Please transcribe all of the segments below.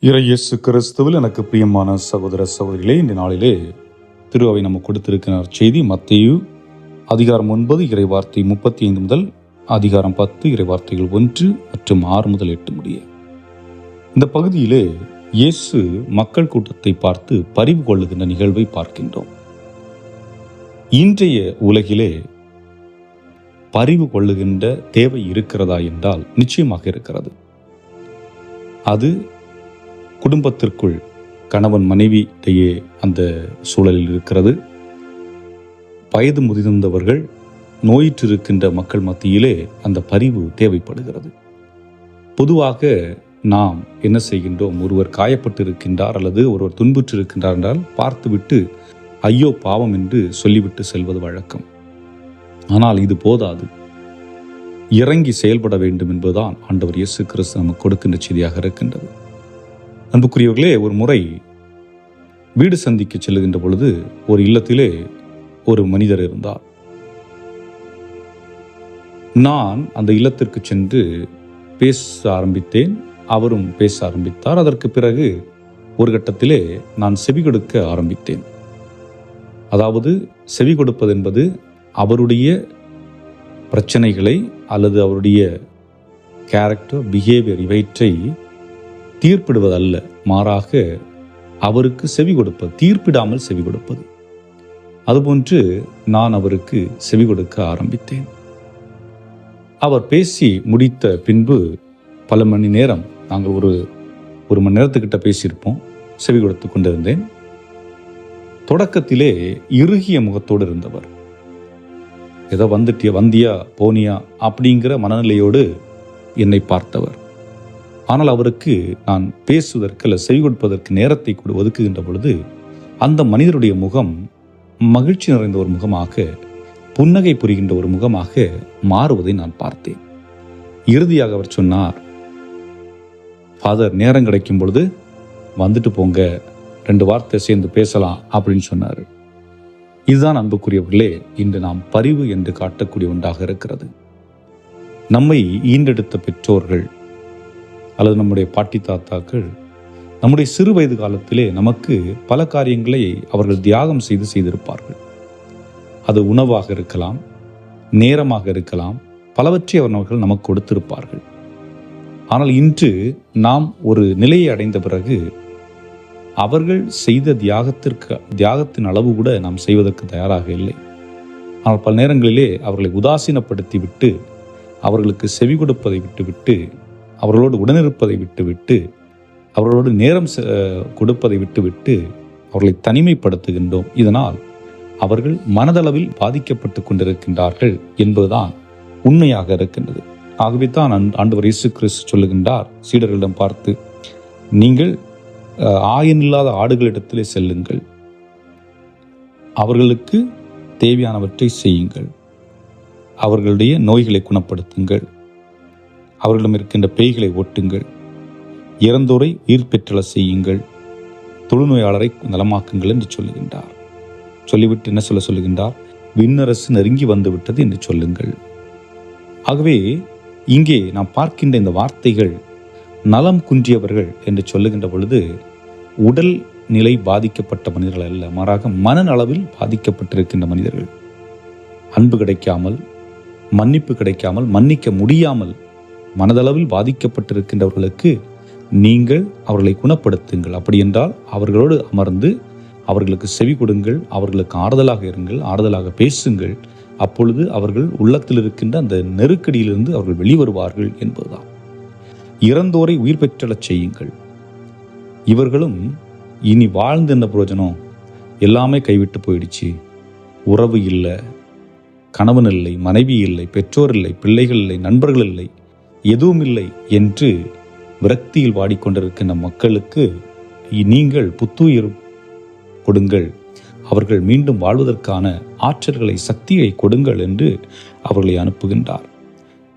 இயேசு கிறிஸ்துவில் எனக்கு பிரியமான சகோதர சகோதரிகளே, இந்த நாளிலே திருவை நம்ம கொடுத்திருக்கிறார் செய்தி மத்தேயு அதிகாரம் 9 இறைவார்த்தை 35 முதல் அதிகாரம் 10 இறைவார்த்தைகள் 1 மற்றும் 6 முதல் 8 முடிய. இந்த பகுதியிலே இயேசு மக்கள் கூட்டத்தை பார்த்து பரிவு கொள்ளுகின்ற நிகழ்வை பார்க்கின்றோம். இன்றைய உலகிலே பரிவு கொள்ளுகின்ற தேவை இருக்கிறதா என்றால் நிச்சயமாக இருக்கிறது. அது குடும்பத்திற்குள் கணவன் மனைவி இடையே அந்த சூழலில் இருக்கிறது. வயது முதிர்ந்தவர்கள், நோயிற்றிருக்கின்ற மக்கள் மத்தியிலே அந்த பரிவு தேவைப்படுகிறது. பொதுவாக நாம் என்ன செய்கின்றோம்? ஒருவர் காயப்பட்டு இருக்கின்றார் அல்லது ஒருவர் துன்புற்று இருக்கின்றார் என்றால் பார்த்துவிட்டு ஐயோ பாவம் என்று சொல்லிவிட்டு செல்வது வழக்கம். ஆனால் இது போதாது, இறங்கி செயல்பட வேண்டும் என்பதுதான் ஆண்டவர் இயேசு கிறிஸ்து நமக்கு கொடுக்கின்ற செய்தியாக இருக்கின்றது. அன்புக்குரியவர்களே, ஒரு முறை வீடு சந்திக்க செல்லுகின்ற பொழுது ஒரு இல்லத்திலே ஒரு மனிதர் இருந்தார். நான் அந்த இல்லத்திற்கு சென்று பேச ஆரம்பித்தேன், அவரும் பேச ஆரம்பித்தார். அதற்கு பிறகு ஒரு கட்டத்திலே நான் செவி கொடுக்க ஆரம்பித்தேன். அதாவது செவி கொடுப்பது என்பது அவருடைய பிரச்சனைகளை அல்லது அவருடைய கேரக்டர், பிஹேவியர் இவற்றை தீர்ப்பிடுவதல்ல, மாறாக அவருக்கு செவி கொடுப்பது, தீர்ப்பிடாமல் செவி கொடுப்பது. அதுபோன்று நான் அவருக்கு செவி கொடுக்க ஆரம்பித்தேன். அவர் பேசி முடித்த பின்பு பல மணி நேரம், நாங்கள் ஒரு மணி நேரத்துக்கிட்ட பேசியிருப்போம், செவி கொடுத்து கொண்டிருந்தேன். தொடக்கத்திலே இறுகிய முகத்தோடு இருந்தவர். ஏதோ வந்தியா போனியா அப்படிங்கிற மனநிலையோடு என்னை பார்த்தவர். ஆனால் அவருக்கு நான் பேசுவதற்கு அல்ல செவி கொடுப்பதற்கு நேரத்தை ஒதுக்குகின்ற பொழுது அந்த மனிதருடைய முகம் மகிழ்ச்சி நிறைந்த ஒரு முகமாக, புன்னகை புரிகின்ற ஒரு முகமாக மாறுவதை நான் பார்த்தேன். இறுதியாக அவர் சொன்னார், ஃபாதர், நேரம் கிடைக்கும் பொழுது வந்துட்டு போங்க, 2 வார்த்தை சேர்ந்து பேசலாம் அப்படின்னு சொன்னார். இதுதான் அன்புக்குரியவர்களே, இன்று நாம் பரிவு என்று காட்டக்கூடிய ஒன்றாக இருக்கிறது. நம்மை ஈண்டெடுத்த பெற்றோர்கள் அல்லது நம்முடைய பாட்டி தாத்தாக்கள் நம்முடைய சிறு வயது காலத்திலே நமக்கு பல காரியங்களை அவர்கள் தியாகம் செய்திருப்பார்கள். அது உணவாக இருக்கலாம், நேரமாக இருக்கலாம், பலவற்றை அவர்கள் நமக்கு கொடுத்திருப்பார்கள். ஆனால் இன்று நாம் ஒரு நிலையை அடைந்த பிறகு அவர்கள் செய்த தியாகத்தின் அளவு கூட நாம் செய்வதற்கு தயாராக இல்லை. ஆனால் பல நேரங்களிலே அவர்களை உதாசீனப்படுத்தி விட்டு, அவர்களுக்கு செவி கொடுப்பதை விட்டுவிட்டு, அவர்களோடு உடனிருப்பதை விட்டுவிட்டு, அவர்களோடு நேரம் கொடுப்பதை விட்டுவிட்டு அவர்களை தனிமைப்படுத்துகின்றோம். இதனால் அவர்கள் மனதளவில் பாதிக்கப்பட்டு கொண்டிருக்கின்றார்கள் என்பதுதான் உண்மையாக இருக்கின்றது. ஆகவே தான் ஆண்டவர் இயேசு கிறிஸ்து சொல்லுகின்றார் சீடர்களிடம் பார்த்து, நீங்கள் ஆயனில்லாத ஆடுகளிடத்திலே செல்லுங்கள், அவர்களுக்கு தேவையானவற்றை செய்யுங்கள், அவர்களுடைய நோய்களை குணப்படுத்துங்கள், அவர்களிடம் இருக்கின்ற பேய்களை ஓட்டுங்கள், இறந்தோரை உயிர் பெற்றல செய்யுங்கள், தொழுநோயாளரை நலமாக்குங்கள் என்று சொல்லுகின்றார். சொல்லிவிட்டு என்ன சொல்லுகின்றார்? விண்ணரசு நெருங்கி வந்து விட்டது என்று சொல்லுங்கள். ஆகவே இங்கே நாம் பார்க்கின்ற இந்த வார்த்தைகள் நலம் குன்றியவர்கள் என்று சொல்லுகின்ற பொழுது உடல் நிலை பாதிக்கப்பட்ட மனிதர்கள் அல்ல, மாறாக மனநலவில் பாதிக்கப்பட்டிருக்கின்ற மனிதர்கள். அன்பு கிடைக்காமல், மன்னிப்பு கிடைக்காமல், மன்னிக்க முடியாமல் மனதளவில் பாதிக்கப்பட்டிருக்கின்றவர்களுக்கு நீங்கள் அவர்களை குணப்படுத்துங்கள். அப்படி என்றால் அவர்களோடு அமர்ந்து அவர்களுக்கு செவி கொடுங்கள், அவர்களுக்கு ஆறுதலாக இருங்கள், ஆறுதலாக பேசுங்கள். அப்பொழுது அவர்கள் உள்ளத்தில் இருக்கின்ற அந்த நெருக்கடியிலிருந்து அவர்கள் வெளிவருவார்கள் என்பதுதான். இறந்தோரை உயிர் பெற்றலச் செய்யுங்கள். இவர்களும் இனி வாழ்ந்து என்ன பிரயோஜனம், எல்லாமே கைவிட்டு போயிடுச்சு, உறவு இல்லை, கணவன் இல்லை, மனைவி இல்லை, பெற்றோர் இல்லை, பிள்ளைகள் இல்லை, நண்பர்கள் இல்லை, எதுவும் இல்லை என்று விரக்தியில் வாடிக்கொண்டிருக்கின்ற மக்களுக்கு நீங்கள் புத்துயிர் கொடுங்கள், அவர்கள் மீண்டும் வாழ்வதற்கான ஆற்றல்களை, சக்தியை கொடுங்கள் என்று அவர்களை அனுப்புகின்றார்.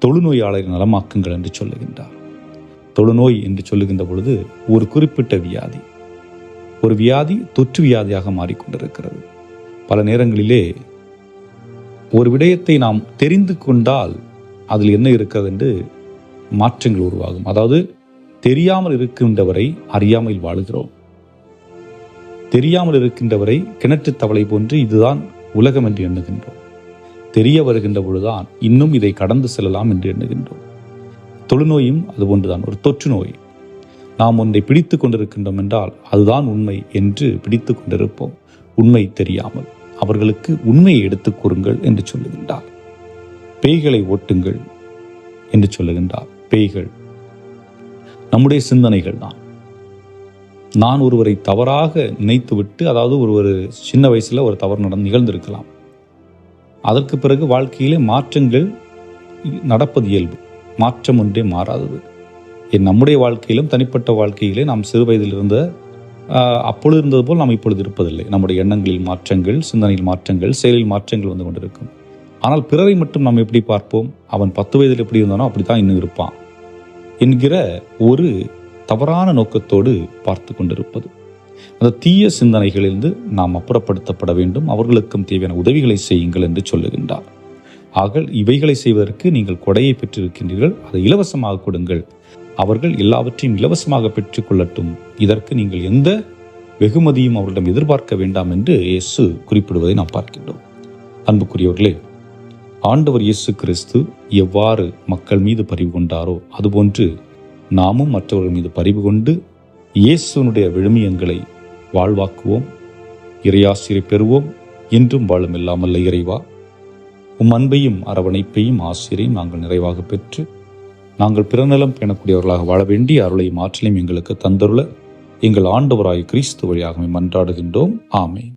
தொழுநோயாளரை நலமாக்குங்கள் என்று சொல்லுகின்றார். தொழுநோய் என்று சொல்லுகின்ற பொழுது ஒரு குறிப்பிட்ட வியாதி, ஒரு வியாதி தொற்று வியாதியாக மாறிக்கொண்டிருக்கிறது. பல நேரங்களிலே ஒரு விடயத்தை நாம் தெரிந்து கொண்டால் அதில் என்ன இருக்கிறது என்று மாற்றங்கள் உருவாகும். அதாவது தெரியாமல் இருக்கின்றவரை அறியாமல் வாழுகிறோம். தெரியாமல் இருக்கின்றவரை கிணற்று தவளை போன்று இதுதான் உலகம் என்று எண்ணுகின்றோம். தெரிய வருகின்ற பொழுதுதான் இன்னும் இதை கடந்து செல்லலாம் என்று எண்ணுகின்றோம். தொழுநோயும் அதுபோன்றுதான், ஒரு தொற்று நோய். நாம் ஒன்றை பிடித்து கொண்டிருக்கின்றோம் என்றால் அதுதான் உண்மை என்று பிடித்து கொண்டிருப்போம், உண்மை தெரியாமல். அவர்களுக்கு உண்மையை எடுத்துக் கூறுங்கள் என்று சொல்லுகின்றார். பேய்களை ஓட்டுங்கள் என்று சொல்லுகின்றார். பேய்கள் நம்முடைய சிந்தனைகள் தான். நான் ஒருவரை தவறாக நினைத்துவிட்டு, அதாவது ஒரு சின்ன வயசுல ஒரு தவறு நிகழ்ந்திருக்கலாம். அதற்கு பிறகு வாழ்க்கையிலே மாற்றங்கள் நடப்பது இயல்பு. மாற்றம் ஒன்றே மாறாதது. நம்முடைய வாழ்க்கையிலும் தனிப்பட்ட வாழ்க்கையிலே நாம் சிறு வயதில் இருந்த அப்பொழுது இருந்தது போல் நாம் இப்பொழுது இருப்பதில்லை. நம்முடைய எண்ணங்களில் மாற்றங்கள், சிந்தனையில் மாற்றங்கள், செயலில் மாற்றங்கள் வந்து கொண்டிருக்கும். ஆனால் பிறரை மட்டும் நாம் எப்படி பார்ப்போம்? அவன் 10 வயதில் எப்படி இருந்தானோ அப்படித்தான் இன்னும் இருப்பான் என்கிற ஒரு தவறான நோக்கத்தோடு பார்த்து கொண்டிருப்பது. அந்த தீய சிந்தனைகளிலிருந்து நாம் அப்புறப்படுத்தப்பட வேண்டும். அவர்களுக்கும் தேவையான உதவிகளை செய்யுங்கள் என்று சொல்லுகின்றார். ஆக இவைகளை செய்வதற்கு நீங்கள் கொடையை பெற்றிருக்கின்றீர்கள், அதை இலவசமாக கொடுங்கள். அவர்கள் எல்லாவற்றையும் இலவசமாக பெற்றுக்கொள்ளட்டும். இதற்கு நீங்கள் எந்த வெகுமதியும் அவர்களிடம் எதிர்பார்க்க வேண்டாம் என்று இயேசு குறிப்பிடுவதை நாம் பார்க்கின்றோம். அன்புக்குரியவர்களே, ஆண்டவர் இயேசு கிறிஸ்து எவ்வாறு மக்கள் மீது பரிவு கொண்டாரோ அதுபோன்று நாமும் மற்றவர்கள் மீது பரிவு கொண்டு இயேசுனுடைய விழுமியங்களை வாழ்வாக்குவோம். இறையாசிரை பெறுவோம். என்றும் வாழும் இல்லாமல் இறைவா, உம் அன்பையும் அரவணைப்பையும் ஆசிரியையும் நாங்கள் நிறைவாக பெற்று நாங்கள் பிறநலம் பேணக்கூடியவர்களாக வாழ வேண்டிய அருளையும் ஆற்றலையும் எங்களுக்கு தந்தருள எங்கள் ஆண்டவராய் கிறிஸ்து வழியாக மன்றாடுகின்றோம். ஆமென்.